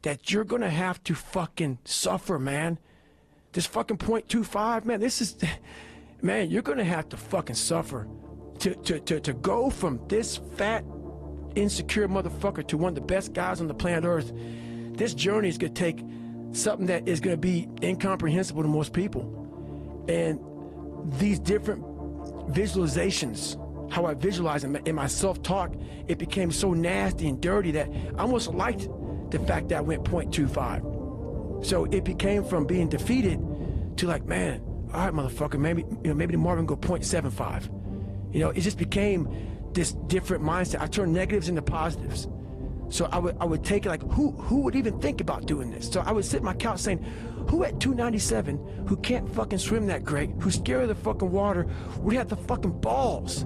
that you're gonna have to fucking suffer, man. This fucking 0.25, man, this is, man, you're gonna have to fucking suffer to go from this fat, insecure motherfucker to one of the best guys on the planet Earth. This journey is gonna take something that is gonna be incomprehensible to most people. And these different visualizations, how I visualize in my self-talk, it became so nasty and dirty that I almost liked the fact that I went 0.25. So it became from being defeated to like, man, all right, motherfucker, maybe, you know, maybe tomorrow we can go 0.75. You know, it just became this different mindset. I turned negatives into positives. So I would take it like, who would even think about doing this? So I would sit on my couch saying, who at 297, who can't fucking swim that great, who's scared of the fucking water, would have the fucking balls?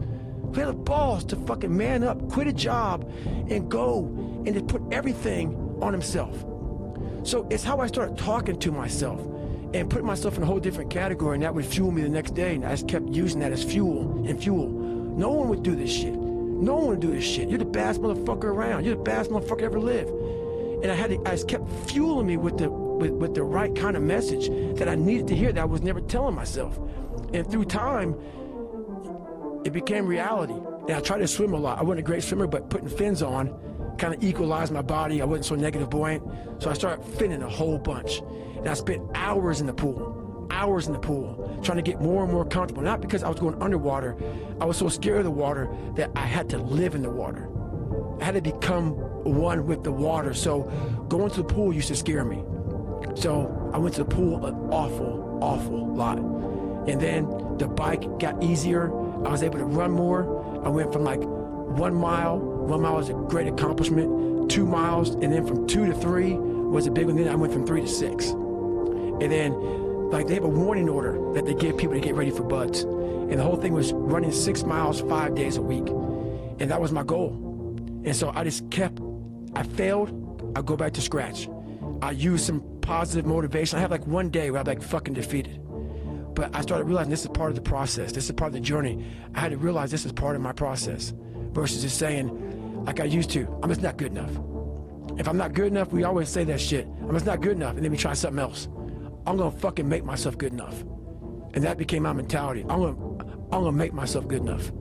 Who had the balls to fucking man up, quit a job, and go and to put everything on himself? So it's how I started talking to myself and putting myself in a whole different category, and that would fuel me the next day, and I just kept using that as fuel and fuel. No one would do this shit. No one would do this shit. You're the baddest motherfucker around. You're the baddest motherfucker ever lived. And I just kept fueling me with the right kind of message that I needed to hear that I was never telling myself. And through time, it became reality. And I tried to swim a lot. I wasn't a great swimmer, but putting fins on kind of equalized my body. I wasn't so negative buoyant. So I started finning a whole bunch. And I spent hours in the pool, trying to get more and more comfortable. Not because I was going underwater. I was so scared of the water that I had to live in the water. I had to become one with the water. So going to the pool used to scare me. So I went to the pool an awful lot. And then the bike got easier. I was able to run more. I went from like 1 mile. 1 mile was a great accomplishment. 2 miles, and then from 2 to 3 was a big one. Then I went from 3 to 6. And then, like, they have a warning order that they give people to get ready for buds. And the whole thing was running 6 miles 5 days a week. And that was my goal. And so I just kept, I failed, I go back to scratch. I used some positive motivation. I had like one day where I was like fucking defeated. But I started realizing this is part of the process. This is part of the journey. I had to realize this is part of my process versus just saying, like I used to, I'm just not good enough. If I'm not good enough, we always say that shit. I'm just not good enough, and then we try something else. I'm gonna fucking make myself good enough. And that became my mentality. I'm gonna make myself good enough.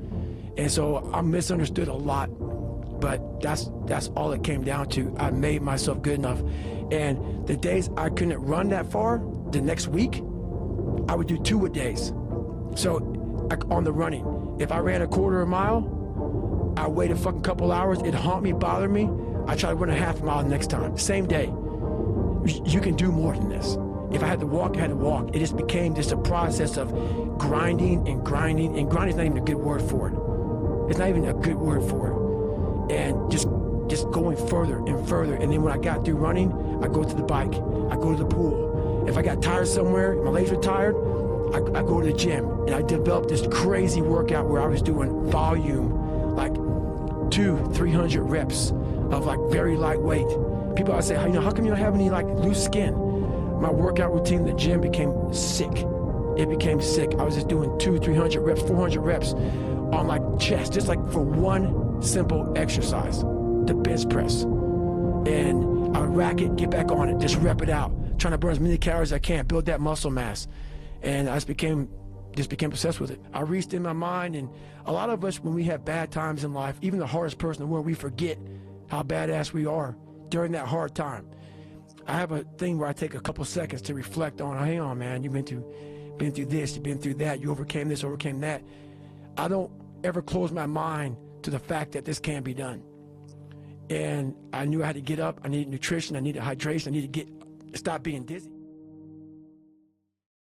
And so I misunderstood a lot, but that's all it came down to. I made myself good enough. And the days I couldn't run that far, the next week, I would do 2-a-days. So on the running, if I ran a quarter of a mile, I wait a fucking couple hours, it'd haunt me, bother me, I try to run a half mile the next time, same day. You can do more than this. If I had to walk, I had to walk. It just became just a process of grinding and grinding, and grinding is not even a good word for it. It's not even a good word for it. And just going further and further. And then when I got through running, I go to the bike, I go to the pool. If I got tired somewhere, my legs were tired, I go to the gym. And I developed this crazy workout where I was doing volume, like 200-300 reps of like very lightweight. People always say, you know, how come you don't have any like loose skin? My workout routine in the gym became sick. It became sick. I was just doing 200-300 reps, 400 reps on like chest, just like for one simple exercise, the bench press. And I would rack it, get back on it, just rep it out, trying to burn as many calories as I can, build that muscle mass. And I just became obsessed with it. I reached in my mind, and a lot of us, when we have bad times in life, even the hardest person in the world, we forget how badass we are during that hard time. I have a thing where I take a couple seconds to reflect on, hang on, man, you've been through this, you've been through that, you overcame this, overcame that. I don't ever close my mind to the fact that this can be done. And I knew I had to get up, I needed nutrition, I needed hydration, I needed to stop being dizzy.